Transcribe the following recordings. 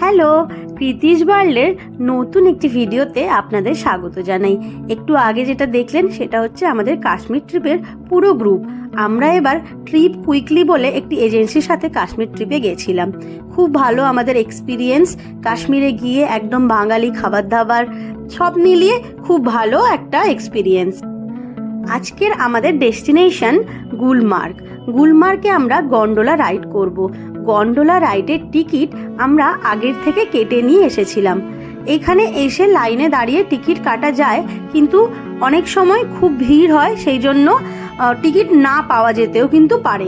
Hello, Kritish ওয়ার্ল্ডের নতুন একটি ভিডিওতে আপনাদের স্বাগত জানাই। একটু আগে যেটা দেখলেন সেটা হচ্ছে আমাদের কাশ্মীর ট্রিপের পুরো গ্রুপ। আমরা এবার ট্রিপ কুইকলি বলে একটি এজেন্সির সাথে কাশ্মীর ট্রিপে গেছিলাম। খুব ভালো আমাদের এক্সপিরিয়েন্স। কাশ্মীরে গিয়ে একদম বাঙালি খাবার দাবার সব মিলিয়ে খুব ভালো একটা এক্সপিরিয়েন্স। আজকের আমাদের ডেস্টিনেশন গুলমার্গ। গুলমার্গে আমরা গন্ডোলা রাইড করব। গন্ডোলা রাইডের টিকিট আমরা আগের থেকে কেটে নিয়ে এসেছিলাম। এখানে এসে লাইনে দাঁড়িয়ে টিকিট কাটা যায়, কিন্তু অনেক সময় খুব ভিড় হয়, সেই জন্য টিকিট না পাওয়া যেতেও কিন্তু পারে।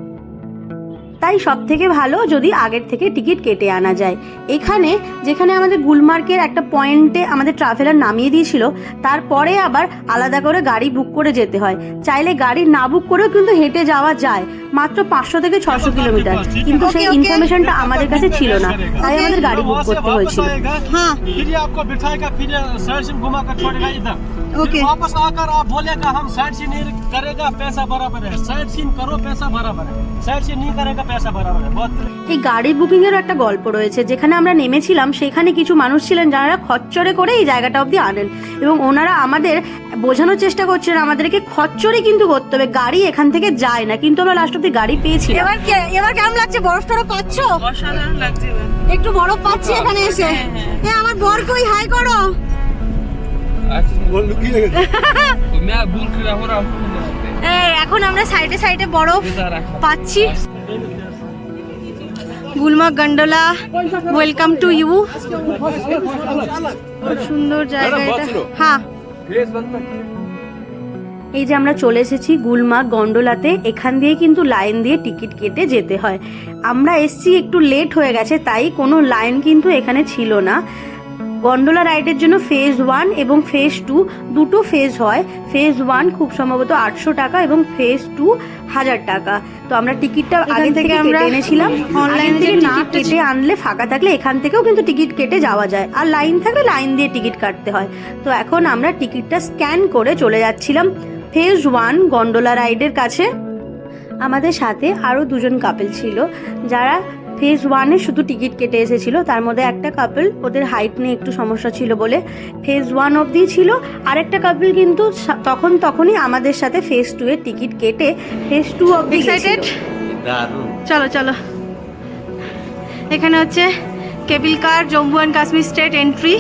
তাই সব থেকে ভালো যদি আগের থেকে টিকিট কেটে আনা যায়। এখানে যেখানে আমাদের গুলমার্গের একটা পয়েন্টে আমাদের ট্রাভেলার নামিয়ে দিয়েছিল, তারপরে আবার আলাদা করে গাড়ি বুক করে যেতে হয়। চাইলে গাড়ি না বুক করেও কিন্তু হেঁটে যাওয়া যায়, মাত্র 500 থেকে 600 কিলোমিটার। কিন্তু সেই ইনফরমেশনটা আমাদের কাছে ছিল না, তাই আমাদের গাড়ি বুক করতে হয়েছিল। হ্যাঁ, ओके वापस आकर आप बोलेगा हम साइड सीन नहीं करेगा पैसा बराबर है, साइड सीन करो पैसा बराबर है, साइड सीन नहीं करेगा पैसा बराबर है। बहुत এই গাড়ি বুকিং এর একটা গল্প রয়েছে। যেখানে আমরা নেমেছিলাম সেখানে কিছু মানুষ ছিলেন যারা খচ্চরে করে এই জায়গাটা অবধি আনেন, এবং ওনারা আমাদের বোঝানোর চেষ্টা করছেন আমাদেরকে খচ্চরে কিন্তু করতে হবে, গাড়ি এখান থেকে যায় না। কিন্তু আমরা লাস্ট অবধি গাড়ি পেয়েছি। এবার কেমন লাগছে? বরফ টরফ পাচ্ছ? অসাধারণ লাগছে, একটু বরফ পাচ্ছি এখানে এসে। আমার বর কই, হাই করো। এখন আমরা সাইডে সাইডে বরফ পাচ্ছি। Gulmarg gondola, welcome to you. সুন্দর জায়গা এটা। হ্যাঁ, এই যে আমরা চলে এসেছি গুলমার্গ গন্ডোলাতে। এখান দিয়ে কিন্তু লাইন দিয়ে টিকিট কেটে যেতে হয়। আমরা এসছি একটু লেট হয়ে গেছে, তাই কোনো লাইন কিন্তু এখানে ছিল না। গন্ডোলা রাইডের জন্য ফেজ 1 এবং ফেজ 2 দুটো ফেজ হয়। ফেজ 1 খুব সম্ভবত 800 টাকা এবং ফেজ 2 1000 টাকা। তো আমরা টিকিটটা আগে থেকে কেটে এনেছিলাম। অনলাইন থেকে না কেটে আনলে, ফাঁকা থাকলে এখান থেকেও কিন্তু টিকিট কেটে যাওয়া যায়, আর লাইন থাকলে লাইন দিয়ে টিকিট কাটতে হয়। তো এখন আমরা টিকিটটা স্ক্যান করে চলে যাচ্ছিলাম ফেজ 1 গন্ডোলা রাইডের কাছে। আমাদের সাথে আরও দুজন কাপল ছিল যারা ফেজ 1-এ শুধু টিকিট কেটে এসেছিল। তার মধ্যে একটা কাপল, ওদের হাইট নিয়ে একটু সমস্যা ছিল বলে ফেজ 1 অবধি ছিল। আরেকটা কাপল কিন্তু তখনই আমাদের সাথে ফেজ 2-এর টিকিট কেটে ফেজ 2 অবধি এক্সাইটেড। চলো চলো, এখানে হচ্ছে cable car, Jammu and Kashmir state entry.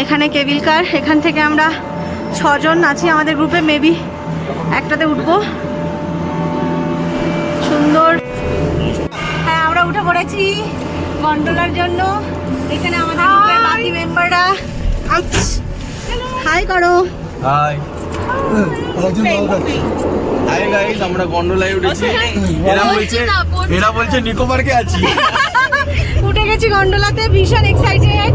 এখানে কেবিল কার, এখান থেকে আমরা 6 জন আছি আমাদের গ্রুপে, মেবি একটাতে উঠবো। সুন্দর। হ্যাঁ, আমরা উঠে পড়েছি গন্ডোলার জন্য। এখানে আমাদের গ্রুপের বাকি মেম্বাররা হাই করো। হাই হাই গাইস, আমরা গন্ডোলায় উঠেছি। এরা বলছে নিকো পার্কে আছি। উঠে গেছি গন্ডোলাতে, ভীষণ এক্সাইটেড।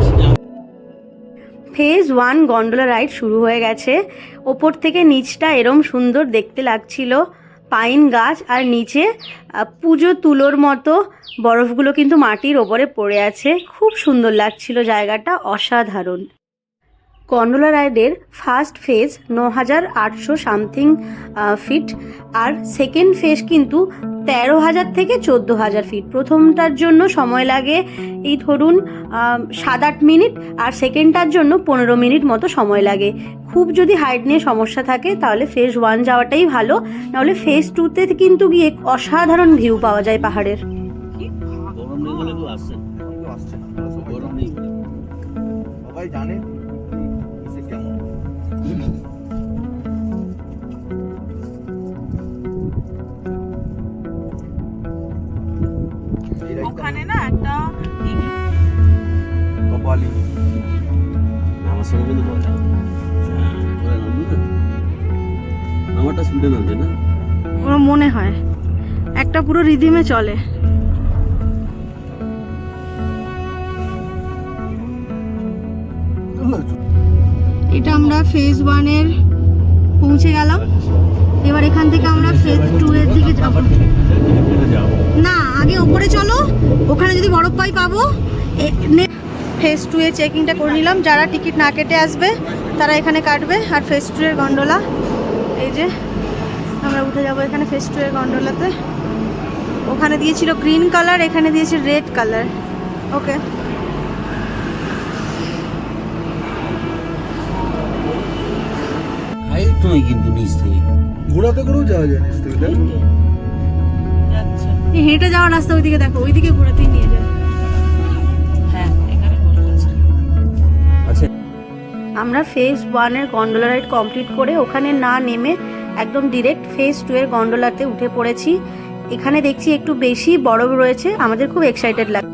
ফেজ 1 গন্ডোলা রাইড শুরু হয়ে গেছে। ওপর থেকে নিচটা এরম সুন্দর দেখতে লাগছিল, পাইন গাছ, আর নিচে পুজো তুলোর মতো বরফগুলো কিন্তু মাটির ওপরে পড়ে আছে। খুব সুন্দর লাগছিল জায়গাটা, অসাধারণ। গন্ডোলা রাইডের ফার্স্ট ফেজ 9800 সামথিং ফিট, আর সেকেন্ড ফেজ কিন্তু 13,000 থেকে 14,000 ফিট। প্রথমটার জন্য সময় লাগে এই ধরুন 7-8 মিনিট, আর সেকেন্ডটার জন্য 15 মিনিট মতো সময় লাগে। খুব যদি হাইট নিয়ে সমস্যা থাকে তাহলে ফেজ 1 যাওয়াটাই ভালো, নাহলে ফেজ 2-তে কিন্তু গিয়ে অসাধারণ ভিউ পাওয়া যায় পাহাড়ের। ওখানে না একটা কপালি আমার সঙ্গে কিন্তু বলছে আমারটা স্পিডে নামছে না, ওর মনে হয় একটা পুরো রিদিমে চলে। এটা আমরা ফেজ 1-এর পৌঁছে গেলাম। এবার এখান থেকে আমরা ফেজ 2-এর দিকে যাব। না, আগে ওপরে চলো, ওখানে যদি বরফ পাই পাবো। ফেজ 2 এর চেকিংটা করে নিলাম। যারা টিকিট না কেটে আসবে তারা এখানে কাটবে। আর ফেজ 2 এর গন্ডোলা এই যে, আমরা উঠে যাবো এখানে ফেজ 2 এর গন্ডোলাতে। ওখানে দিয়েছিল গ্রিন কালার, এখানে দিয়েছে রেড কালার। ওকে, হাইট নয় কিন্তু নিচ থেকে ঘোরাতে করেও যাওয়া যায় নিচ থেকে, তাই না? আচ্ছা এই হেঁটে যাওয়ার রাস্তা ওইদিকে দেখো, ওইদিকে ঘোরাতেই নিয়ে যায়। হ্যাঁ এখানে বলে আছে। আচ্ছা আমরা ফেজ 1 এর গন্ডোলা রাইড কমপ্লিট করে ওখানে না নেমে একদম ডিরেক্ট ফেজ 2 এর গন্ডোলাতে উঠে পড়েছি। এখানে দেখছি একটু বেশি বরফ রয়েছে, আমাদের খুব এক্সাইটেড লাগে।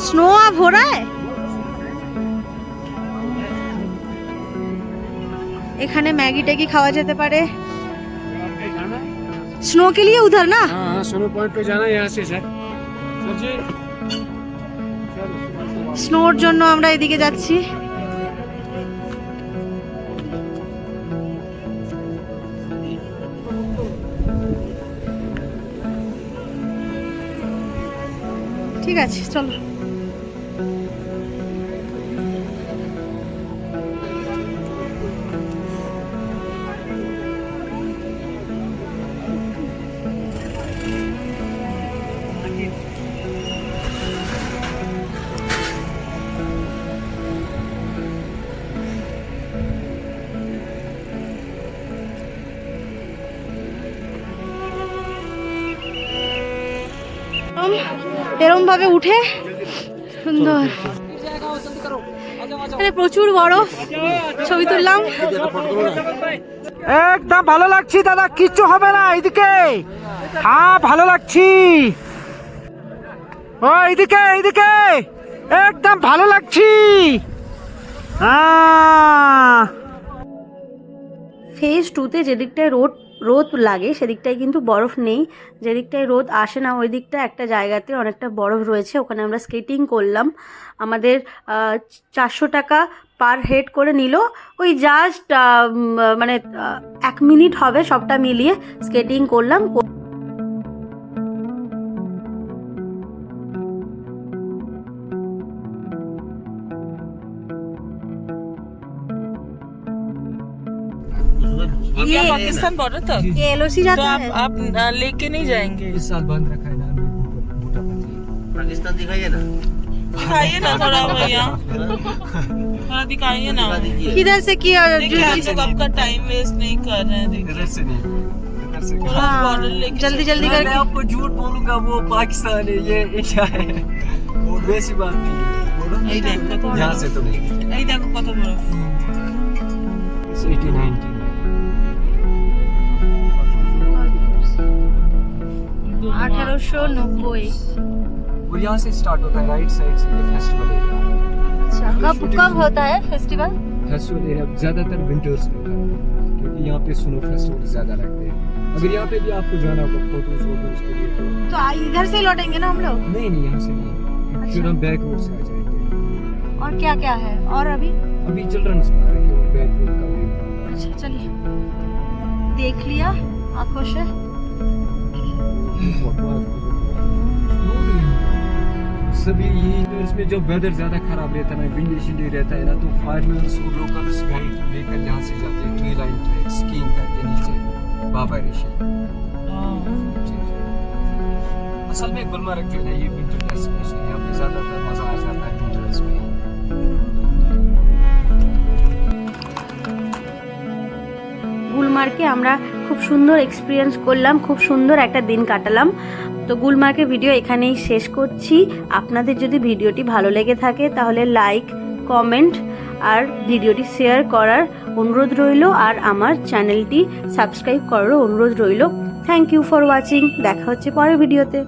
स्नो अब हो रहा है এখানে ম্যাগি ট্যাগি খাওয়া যেতে পারে। स्नो के लिए उधर ना? हाँ सोनो पॉइंट पे जाना है यहाँ से सर। सर जी স্নোর জন্য আমরা এদিকে যাচ্ছি। ঠিক আছে চলো। এরম ভাবে উঠে সুন্দর, এখানে প্রচুর বরফ, ছবি তুললাম। একদম ভালো লাগছি দাদা, কিচ্ছু হবে না এদিকে। হ্যাঁ ভালো লাগছি, ও এইদিকে এইদিকে একদম ভালো লাগছি। হ্যাঁ ফেজ 2তে যেদিকটায় রোদ লাগে সেদিকটায় কিন্তু বরফ নেই, যেদিকটায় রোদ আসে না ওই দিকটা একটা জায়গাতে অনেকটা বরফ রয়েছে। ওখানে আমরা স্কেটিং করলাম। আমাদের 400 টাকা পার হেড করে নিল। ওই জাস্ট মানে 1 মিনিট হবে সবটা মিলিয়ে স্কেটিং করলাম। इंडिया पाकिस्तान बॉर्डर तक ये एलओसी तो जाता है। आप लेके नहीं जाएंगे? इस साल बंद रखा है ना बूटा पाकिस्तान दिखाइए ना, दिखाइए ना थोड़ा भैया, थोड़ा दिखाइए ना। किधर से किया? देखिए आप लोग आपका टाइम वेस्ट नहीं कर रहे हैं। देखिए इधर से नहीं, इधर से थोड़ा बॉर्डर लेके जल्दी जल्दी मैं करके। आपको झूठ बोलूंगा, वो पाकिस्तान है, ये इंडिया है, वो वैसी बात नहीं है। এই দেখো কত यहाँ से तो नहीं, এই দেখো কত বরফ। 80-90 1890। और यहाँ से स्टार्ट होता है राइट साइड से ये फेस्टिवल एरिया। अच्छा, कब होता है फेस्टिवल? फेस्टिवल एरिया ज़्यादातर विंटर्स में होता है क्योंकि यहाँ पे स्नो फेस्टिवल ज़्यादा लगते हैं। अगर यहाँ पे भी आपको जाना होगा फोटोज के लिए तो इधर से लौटेंगे ना हम लोग? नहीं यहाँ से नहीं, फिर हम बैक रोड से आ जाएंगे। और क्या क्या है? और अभी अभी चिल्ड्रंस पार्क है और बैक रोड का व्यू। अच्छा चलिए, देख लिया आंखों से। सभी ये इसमें जब वेदर ज़्यादा ख़राब रहता है ना, विंडी शिंडी रहता है ना, तो फार्मर्स और लोकल्स गाइड लेकर यहाँ से जाते हैं ट्री लाइन ट्रैक स्कीइंग करके नीचे बाबा ऋषि। असल में गुलमर्ग जो है ना ये विंटर डेस्टिनेशन है, यहाँ पे ज़्यादातर मज़ा आ जाता है विंटर्स में। গুলমার্গে আমরা খুব সুন্দর এক্সপিরিয়েন্স করলাম, খুব সুন্দর একটা দিন কাটালাম। তো গুলমার্গের ভিডিও এখানেই শেষ করছি। আপনাদের যদি ভিডিওটি ভালো লেগে থাকে তাহলে লাইক, কমেন্ট আর ভিডিওটি শেয়ার করার অনুরোধ রইল, আর আমার চ্যানেলটি সাবস্ক্রাইব করারও অনুরোধ রইল। Thank you for watching. দেখা হচ্ছে পরের ভিডিওতে।